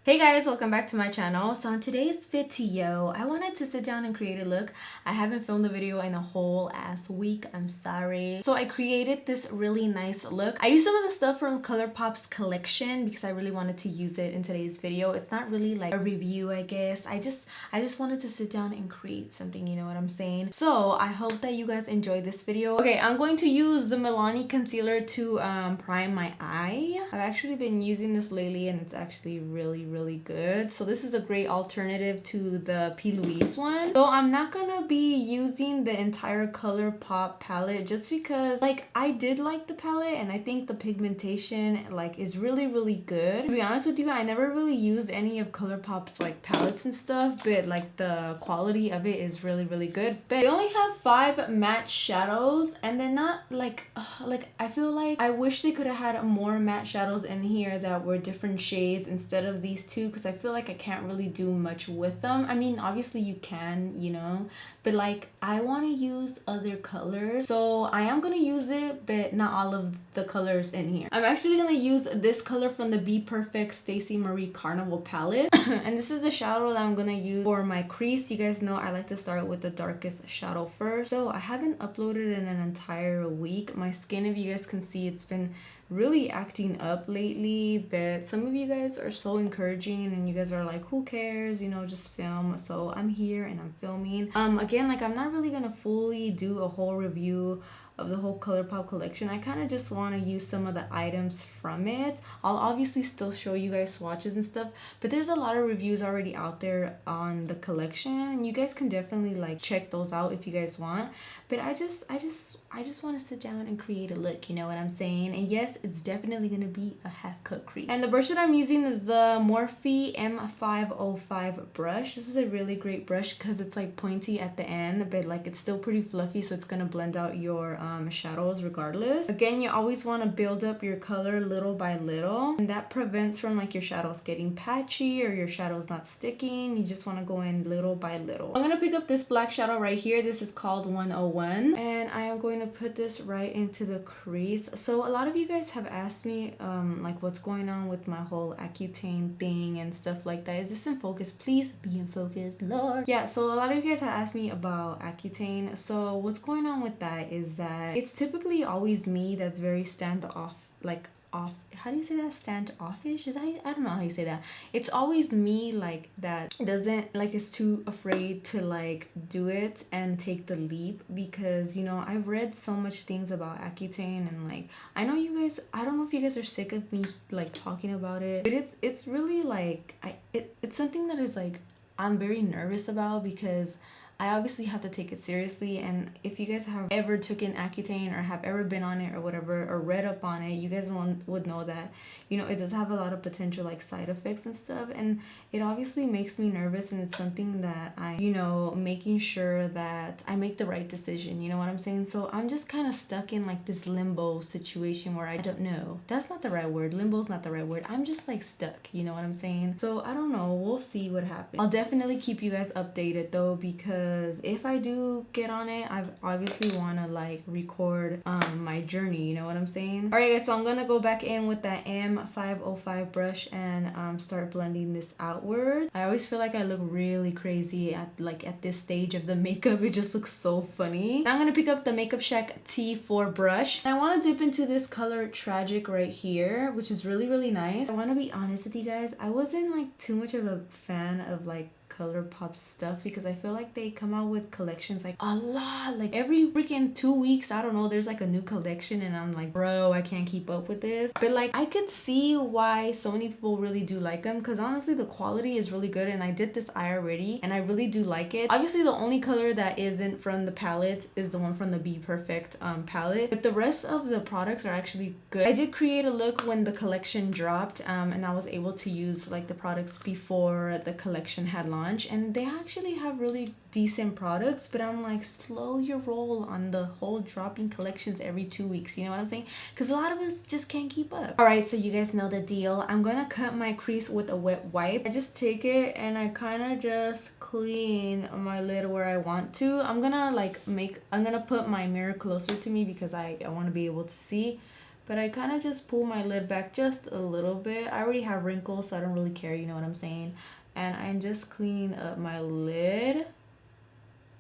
Hey guys, welcome back to my channel. So on today's video, I wanted to sit down and create a look. I haven't filmed a video in a whole ass week. I'm sorry. So I created this really nice look. I used some of the stuff from Colourpop's collection because I really wanted to use it in today's video. It's not really like a review, I guess. I just wanted to sit down and create something, you know what I'm saying? So I hope that you guys enjoy this video. Okay, I'm going to use the Milani concealer to prime my eye. I've actually been using this lately and it's actually really good. So this is a great alternative to the P. Louise one. So I'm not gonna be using the entire Colourpop palette just because like I did like the palette and I think the pigmentation like is really good. To be honest with you, I never really used any of Colourpop's like palettes and stuff, but like the quality of it is really good. But they only have 5 matte shadows and they're not like I feel like I wish they could have had more matte shadows in here that were different shades instead of these two, because I feel like I can't really do much with them. I mean, obviously you can, you know, but like I want to use other colors, so I am gonna use it, but not all of the colors in here. I'm actually gonna use this color from the Be Perfect Stacey Marie Carnival palette and this is the shadow that I'm gonna use for my crease. You guys know I like to start with the darkest shadow first. So I haven't uploaded in an entire week. My skin, if you guys can see, it's been really acting up lately, but some of you guys are so encouraging and you guys are like, who cares, you know, just film. So I'm here and I'm filming. Again, like I'm not really gonna fully do a whole review of the whole Colourpop collection. I kind of just want to use some of the items from it. I'll obviously still show you guys swatches and stuff, but there's a lot of reviews already out there on the collection and you guys can definitely like check those out if you guys want. But I just want to sit down and create a look, you know what I'm saying? And yes, it's definitely gonna be a half cut crease. And the brush that I'm using is the Morphe M505 brush. This is a really great brush because it's like pointy at the end, but like it's still pretty fluffy, so it's gonna blend out your shadows regardless. Again, you always want to build up your color little by little, and that prevents from like your shadows getting patchy or your shadows not sticking. You just want to go in little by little. I'm gonna pick up this black shadow right here. This is called 101 and I am going to put this right into the crease. So a lot of you guys have asked me like what's going on with my whole Accutane thing and stuff like that. Is this in focus? Please be in focus, Lord. Yeah, so a lot of you guys have asked me about Accutane. So what's going on with that is that it's typically always me that's very standoff, like off, how do you say that, standoffish? Is that, I don't know how you say that. It's always me like that doesn't like, is too afraid to like do it and take the leap, because you know I've read so much things about Accutane and like I know you guys, I don't know if you guys are sick of me like talking about it, but it's really like it's something that is like I'm very nervous about, because I obviously have to take it seriously. And if you guys have ever taken Accutane or have ever been on it or whatever, or read up on it, you guys would know that, you know, it does have a lot of potential like side effects and stuff, and it obviously makes me nervous, and it's something that I, you know, making sure that I make the right decision, you know what I'm saying? So I'm just kind of stuck in like this limbo situation where I don't know, that's not the right word, limbo's not the right word, I'm just like stuck, you know what I'm saying? So I don't know, we'll see what happens. I'll definitely keep you guys updated though, because if I do get on it, I obviously want to like record my journey, you know what I'm saying? All right guys, so I'm gonna go back in with that M505 brush and start blending this outward. I always feel like I look really crazy at this stage of the makeup. It just looks so funny. Now I'm gonna pick up the Makeup Shack T4 brush, and I want to dip into this color Tragic right here, which is really nice. I want to be honest with you guys, I wasn't like too much of a fan of like Colourpop stuff, because I feel like they come out with collections like a lot, like every freaking 2 weeks, I don't know, there's like a new collection, and I'm like, bro, I can't keep up with this. But like I could see why so many people really do like them, because honestly the quality is really good, and I did this eye already and I really do like it. Obviously the only color that isn't from the palette is the one from the Be Perfect palette, but the rest of the products are actually good. I did create a look when the collection dropped and I was able to use like the products before the collection had launched, and they actually have really decent products, but I'm like, slow your roll on the whole dropping collections every 2 weeks, you know what I'm saying? Because a lot of us just can't keep up. All right, so you guys know the deal. I'm gonna cut my crease with a wet wipe. I just take it and I kind of just clean my lid where I want to. I'm gonna put my mirror closer to me because I want to be able to see. but I kind of just pull my lid back just a little bit. I already have wrinkles, so I don't really care, you know what I'm saying? And I'm just cleaning up my lid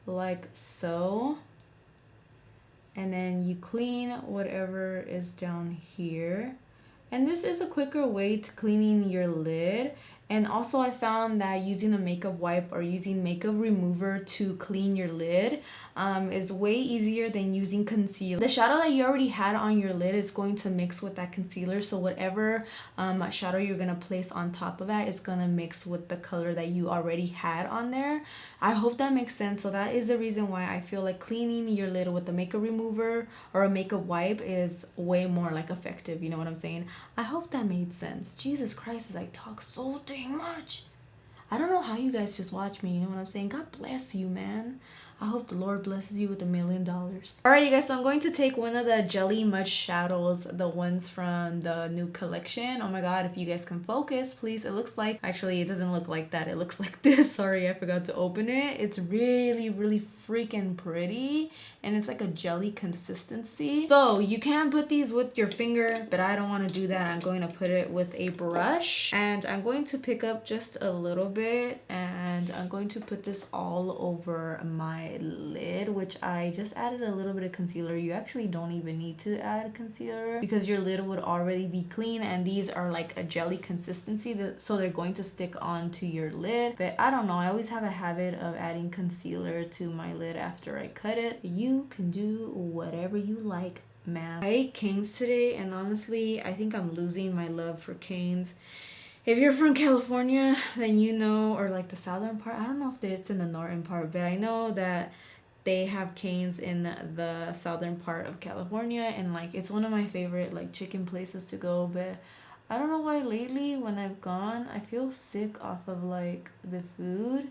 like so. And then you clean whatever is down here. And this is a quicker way to cleaning your lid. And also I found that using a makeup wipe or using makeup remover to clean your lid is way easier than using concealer. The shadow that you already had on your lid is going to mix with that concealer. So whatever shadow you're going to place on top of that is going to mix with the color that you already had on there. I hope that makes sense. So that is the reason why I feel like cleaning your lid with a makeup remover or a makeup wipe is way more like effective. You know what I'm saying? I hope that made sense. Jesus Christ, as I talk so dang much. I don't know how you guys just watch me, you know what I'm saying? God bless you, man. I hope the Lord blesses you with $1 million. Alright, you guys, so I'm going to take one of the Jelly Mud shadows, the ones from the new collection. Oh my god, if you guys can focus, please. It looks like, actually, it doesn't look like that. It looks like this. Sorry, I forgot to open it. It's really, really freaking pretty. And it's like a jelly consistency. So you can put these with your finger, but I don't want to do that. I'm going to put it with a brush. And I'm going to pick up just a little bit. And I'm going to put this all over my lid, which I just added a little bit of concealer. You actually don't even need to add concealer because your lid would already be clean, and these are like a jelly consistency, so they're going to stick onto your lid. But I don't know, I always have a habit of adding concealer to my lid after I cut it. You can do whatever you like, ma'am. I ate canes today, and honestly I think I'm losing my love for canes. If you're from California, then you know, or like the southern part, I don't know if it's in the northern part, but I know that they have canes in the southern part of California, and like it's one of my favorite like chicken places to go. But I don't know why lately when I've gone, I feel sick off of like the food.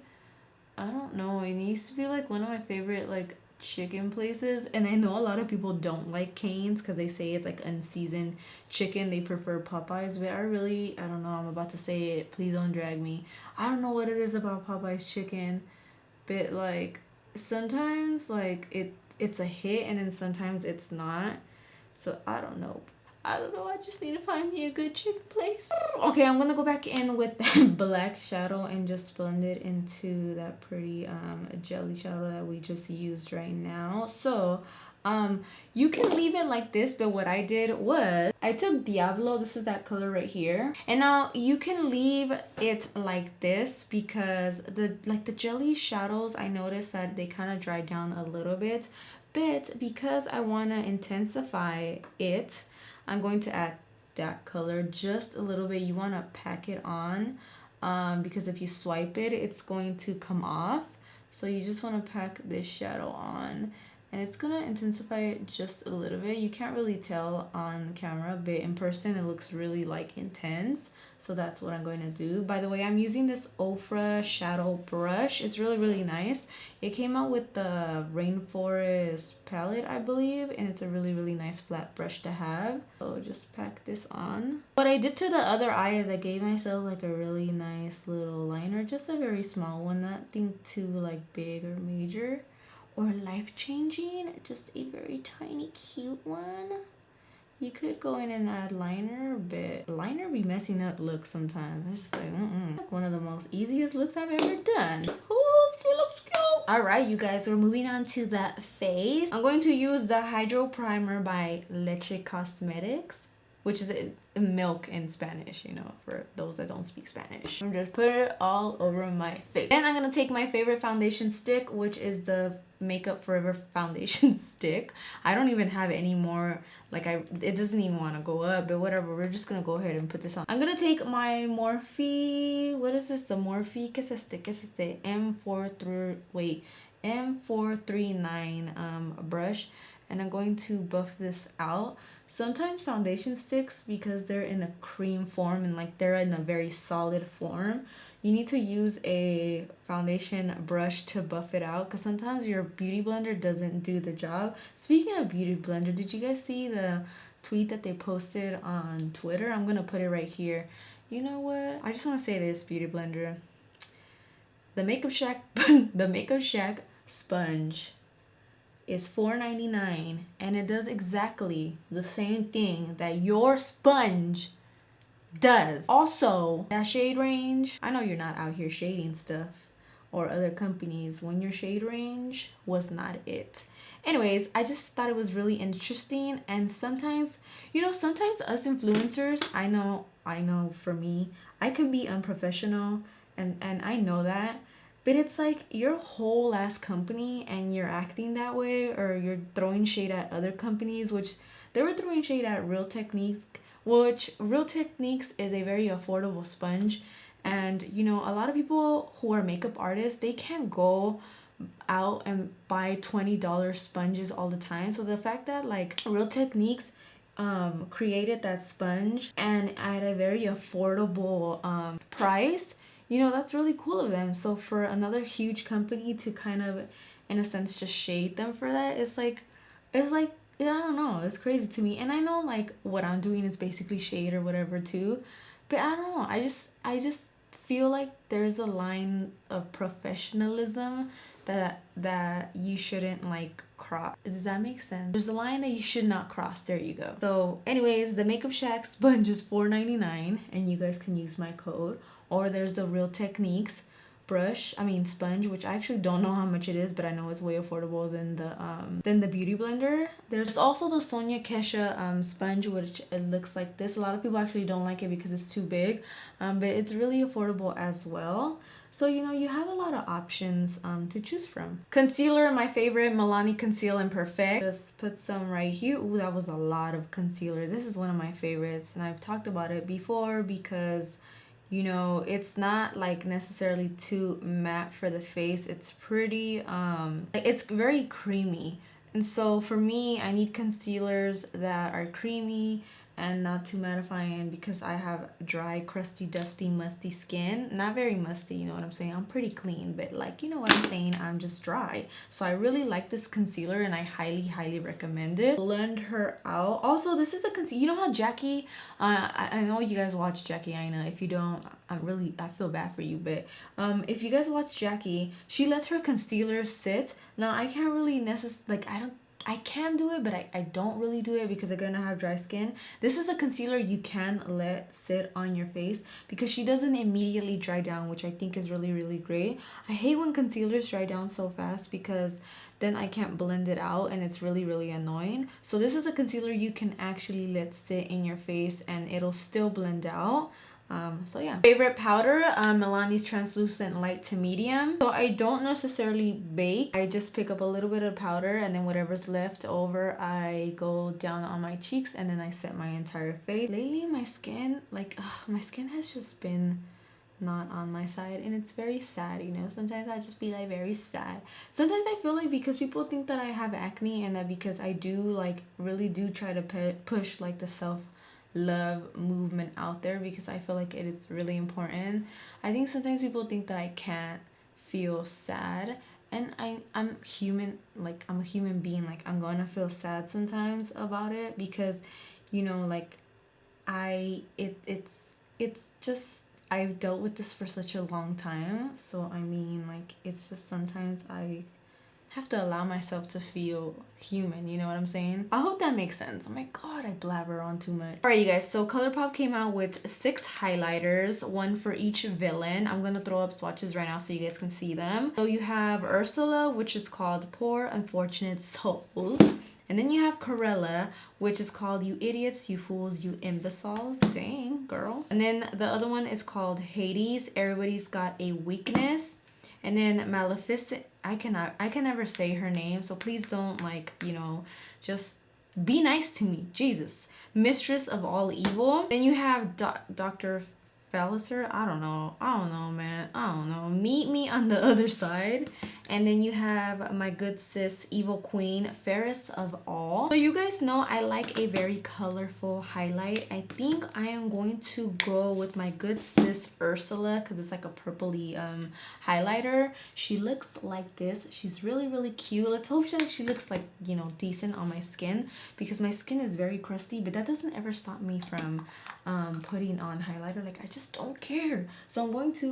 I don't know, it used to be like one of my favorite like chicken places, and I know a lot of people don't like canes because they say it's like unseasoned chicken. They prefer Popeyes, but I don't know, I'm about to say it, please don't drag me. I don't know what it is about Popeyes chicken, but like sometimes like it's a hit and then sometimes it's not. So I don't know, I just need to find me a good chicken place. Okay, I'm gonna go back in with that black shadow and just blend it into that pretty jelly shadow that we just used right now. So you can leave it like this, but what I did was I took Diablo, this is that color right here, and now you can leave it like this because the jelly shadows, I noticed that they kind of dry down a little bit, but because I want to intensify it, I'm going to add that color just a little bit. You want to pack it on because if you swipe it, it's going to come off. So you just want to pack this shadow on, and it's going to intensify it just a little bit. You can't really tell on camera, but in person it looks really like intense. So that's what I'm going to do. By the way, I'm using this Ofra shadow brush. It's really, really nice. It came out with the Rainforest palette, I believe, and it's a really, really nice flat brush to have. So just pack this on. What I did to the other eye is I gave myself like a really nice little liner, just a very small one, nothing too like big or major or life-changing, just a very tiny, cute one. You could go in and add liner, but liner be messing up looks sometimes. It's just like, one of the most easiest looks I've ever done. Ooh, she looks cute. All right, you guys, we're moving on to the face. I'm going to use the Hydro Primer by Leche Cosmetics, which is milk in Spanish, you know, for those that don't speak Spanish. I'm just put it all over my face. Then I'm gonna take my favorite foundation stick, which is the Makeup Forever foundation stick. I don't even have any more, like it doesn't even want to go up, but whatever, we're just gonna go ahead and put this on. I'm gonna take my Morphe, what is this, the Morphe, ¿qué es este? M439 brush, and I'm going to buff this out. Sometimes foundation sticks, because they're in a cream form and like they're in a very solid form, you need to use a foundation brush to buff it out, because sometimes your beauty blender doesn't do the job. Speaking of beauty blender, did you guys see the tweet that they posted on Twitter? I'm gonna put it right here. You know what, I just want to say this, beauty blender, the Makeup Shack the Makeup Shack sponge is $4.99, and it does exactly the same thing that your sponge does. Also, that shade range, I know you're not out here shading stuff or other companies when your shade range was not it. Anyways, I just thought it was really interesting. And sometimes, sometimes us influencers, I know for me, I can be unprofessional, and I know that. But it's like your whole ass company and you're acting that way, or you're throwing shade at other companies, which they were throwing shade at Real Techniques, which Real Techniques is a very affordable sponge. And a lot of people who are makeup artists, they can't go out and buy $20 sponges all the time. So the fact that like Real Techniques created that sponge and at a very affordable price, that's really cool of them. So for another huge company to kind of, in a sense, just shade them for that, it's like I don't know, it's crazy to me. And I know like what I'm doing is basically shade or whatever too, but I don't know, I just feel like there's a line of professionalism that you shouldn't like cross. Does that make sense? There's a line that you should not cross. There you go. So anyways, the Makeup Shack sponge is $4.99, and you guys can use my code. Or there's the Real Techniques sponge, which I actually don't know how much it is, but I know it's way affordable than the Beauty Blender. There's also the Sonia Kesha sponge, which it looks like this. A lot of people actually don't like it because it's too big, but it's really affordable as well. So you have a lot of options to choose from. Concealer, my favorite, Milani Conceal and Perfect. Just put some right here. Ooh, that was a lot of concealer. This is one of my favorites, and I've talked about it before because it's not like necessarily too matte for the face. It's pretty it's very creamy, and so for me, I need concealers that are creamy and not too mattifying, because I have dry, crusty, dusty, musty skin. Not very musty, you know what I'm saying? I'm pretty clean, but like, you know what I'm saying? I'm just dry. So I really like this concealer, and I highly, highly recommend it. Blend her out. Also, this is a concealer. You know how Jackie, I know you guys watch Jackie Aina. If you don't, I feel bad for you, but if you guys watch Jackie, she lets her concealer sit. Now, I can't really necessarily, like, I can do it, but I don't really do it because again, I have dry skin. This is a concealer you can let sit on your face because she doesn't immediately dry down, which I think is really, really great. I hate when concealers dry down so fast because then I can't blend it out, and it's really, really annoying. So this is a concealer you can actually let sit in your face and it'll still blend out. So yeah. Favorite powder, Milani's Translucent Light to Medium. So I don't necessarily bake. I just pick up a little bit of powder, and then whatever's left over, I go down on my cheeks, and then I set my entire face. Lately, my skin, my skin has just been not on my side, and it's very sad. Sometimes I just be like very sad. Sometimes I feel like because people think that I have acne, and that because I do like really do try to push like the self-love movement out there, because I feel like it is really important. I think sometimes people think that I can't feel sad, and I'm human. Like, I'm a human being. Like, I'm gonna feel sad sometimes about it because it's just, I've dealt with this for such a long time. So I mean, like, it's just sometimes I have to allow myself to feel human, you know what I'm saying? I hope that makes sense. Oh my god, I blabber on too much. Alright, you guys, so Colourpop came out with 6 highlighters, one for each villain. I'm gonna throw up swatches right now so you guys can see them. So you have Ursula, which is called Poor Unfortunate Souls. And then you have Corella, which is called You Idiots, You Fools, You Imbeciles. Dang, girl. And then the other one is called Hades, Everybody's Got a Weakness. And then Maleficent, I can never say her name, so please don't just be nice to me. Jesus. Mistress of All Evil. Then you have Dr. Falliser. I don't know, man. I don't know. Meet Me on the Other Side. And then you have my good sis, Evil Queen, Fairest of All. So you guys know I like a very colorful highlight. I think I am going to go with my good sis, Ursula, because it's like a purpley highlighter. She looks like this. She's really, really cute. Let's hope she looks like, decent on my skin, because my skin is very crusty, but that doesn't ever stop me from putting on highlighter. Like, I just just don't care. So I'm going to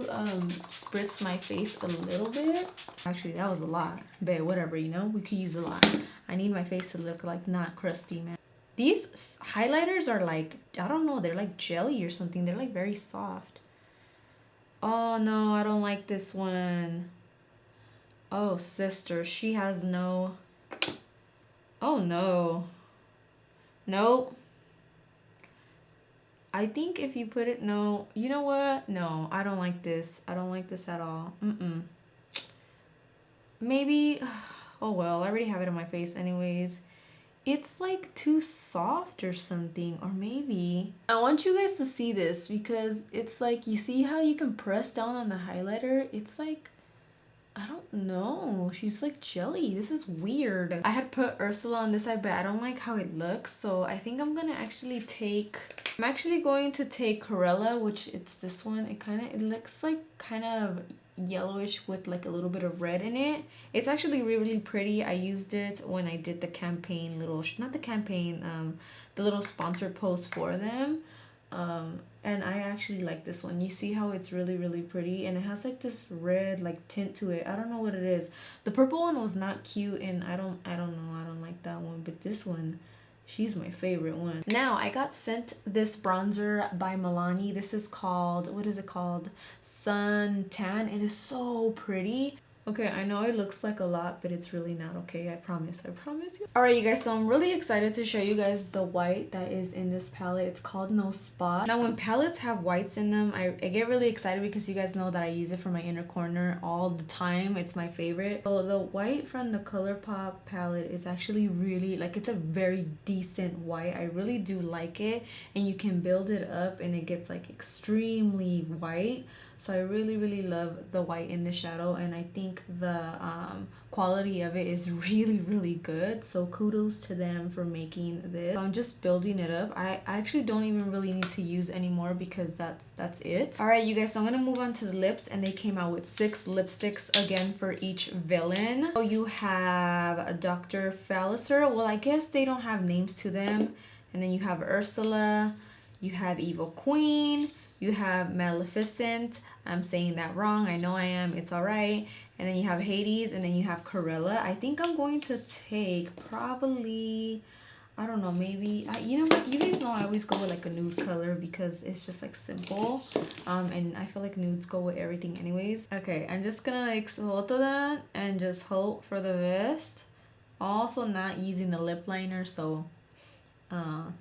spritz my face a little bit. Actually, that was a lot, but whatever, you know, we could use a lot. I need my face to look like not crusty, man. These highlighters are like, I don't know, they're like jelly or something. They're like very soft. Oh no, I don't like this one. Oh sister, she has no. Oh no. Nope. I think if you put it, no, you know what? No, I don't like this. I don't like this at all. Maybe, oh well, I already have it on my face anyways. It's like too soft or something, or maybe. I want you guys to see this because it's like, you see how you can press down on the highlighter? It's like, I don't know. She's like jelly. This is weird. I had put Ursula on this side, but I don't like how it looks. So I think I'm gonna actually take, I'm actually going to take Corella, which it's this one. It looks like kind of yellowish with like a little bit of red in it. It's actually really pretty. I used it when I did the campaign little, not the campaign, the little sponsor post for them. And I actually like this one. You see how it's really pretty, and it has like this red like tint to it. I don't know what it is. The purple one was not cute, and I don't know, I don't like that one, but this one, she's my favorite one. Now I got sent this bronzer by Milani. This is called, what is it called? Sun Tan. It is so pretty. Okay, I know it looks like a lot, but it's really not, okay? I promise you. Alright, you guys, so I'm really excited to show you guys the white that is in this palette. It's called No Spot. Now, when palettes have whites in them, I get really excited because you guys know that I use it for my inner corner all the time. It's my favorite. So the white from the Colourpop palette is actually really, like, it's a very decent white. I really do like it, and you can build it up and it gets like extremely white. So I really love the white in the shadow, and I think the quality of it is really good. So kudos to them for making this. So I'm just building it up. I actually don't even really need to use anymore because that's it. All right, you guys, so I'm gonna move on to the lips, and they came out with 6 lipsticks again for each villain. So you have Dr. Falliser. Well, I guess they don't have names to them. And then you have Ursula, you have Evil Queen, you have Maleficent. I'm saying that wrong. I know I am. It's all right. And then you have Hades, and then you have Corella. I think I'm going to take probably, I don't know, maybe, you know what? You guys know I always go with like a nude color because it's just like simple. And I feel like nudes go with everything anyways. Okay, I'm just gonna like photo that and just hope for the best. Also not using the lip liner, so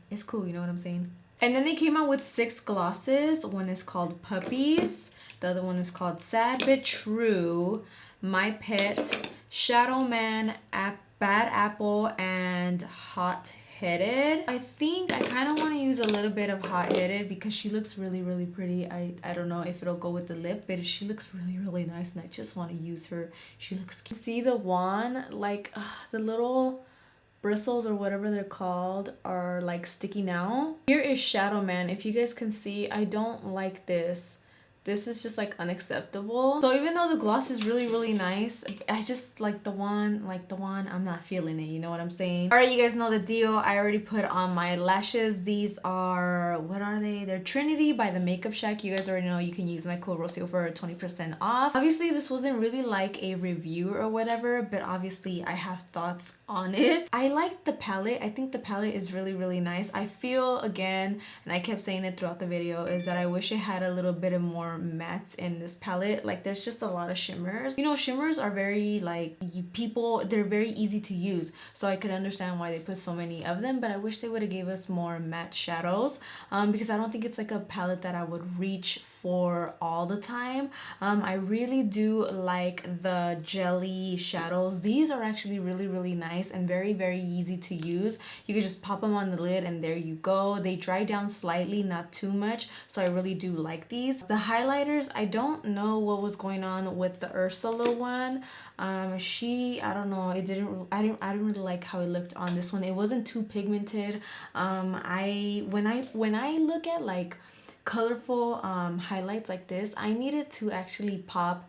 it's cool, you know what I'm saying? And then they came out with 6 glosses. One is called Puppies. The other one is called Sad But True, My Pet, Shadow Man, Bad Apple, and Hot Headed. I think I kind of want to use a little bit of Hot Headed because she looks really pretty. I don't know if it'll go with the lip, but she looks really nice, and I just want to use her. She looks cute. See the wand? Like the little bristles or whatever they're called are like sticking out. Here is Shadow Man. If you guys can see, I don't like this. This is just like unacceptable. So even though the gloss is really nice, I just like the one, I'm not feeling it, you know what I'm saying? All right, you guys know the deal. I already put on my lashes. These are, what are they? They're Trinity by the Makeup Shack. You guys already know you can use my code Rocio for 20% off. Obviously this wasn't really like a review or whatever, but obviously I have thoughts on it. I like the palette. I think the palette is really nice. I feel, again, and I kept saying it throughout the video, is that I wish it had a little bit of more mattes in this palette. Like there's just a lot of shimmers. You know, shimmers are very like, they're very easy to use, so I could understand why they put so many of them, but I wish they would have gave us more matte shadows because I don't think it's like a palette that I would reach for all the time. I really do like the jelly shadows. These are actually really nice and very easy to use. You can just pop them on the lid and there you go. They dry down slightly, not too much, so I really do like these. The highlighters, I don't know what was going on with the Ursula one. I don't know, I didn't really like how it looked on this one. It wasn't too pigmented. When I look at like colorful highlights like this, I needed to actually pop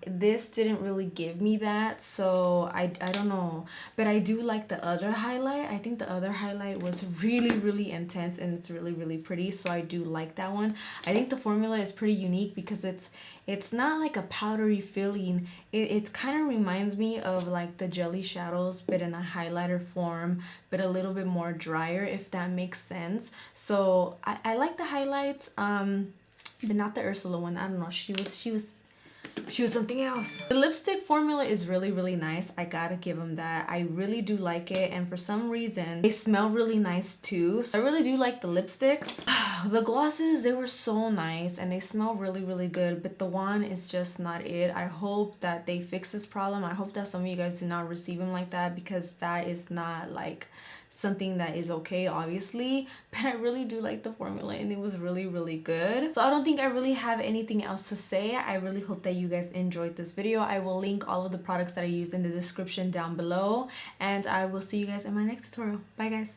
This didn't really give me that, so I don't know, but I do like the other highlight. I think the other highlight was really intense and it's really pretty, so I do like that one. I think the formula is pretty unique because it's not like a powdery filling. It kind of reminds me of like the jelly shadows, but in a highlighter form, but a little bit more drier, if that makes sense. So I like the highlights, but not the Ursula one. I don't know, she was something else. The lipstick formula is really nice. I gotta give them that. I really do like it, and for some reason they smell really nice too. So I really do like the lipsticks. The glosses, they were so nice and they smell really good, but the wand is just not it. I hope that they fix this problem. I hope that some of you guys do not receive them like that, because that is not like something that is okay, obviously. But I really do like the formula and it was really good. So I don't think I really have anything else to say. I really hope that you guys enjoyed this video. I will link all of the products that I use in the description down below, and I will see you guys in my next tutorial. Bye guys.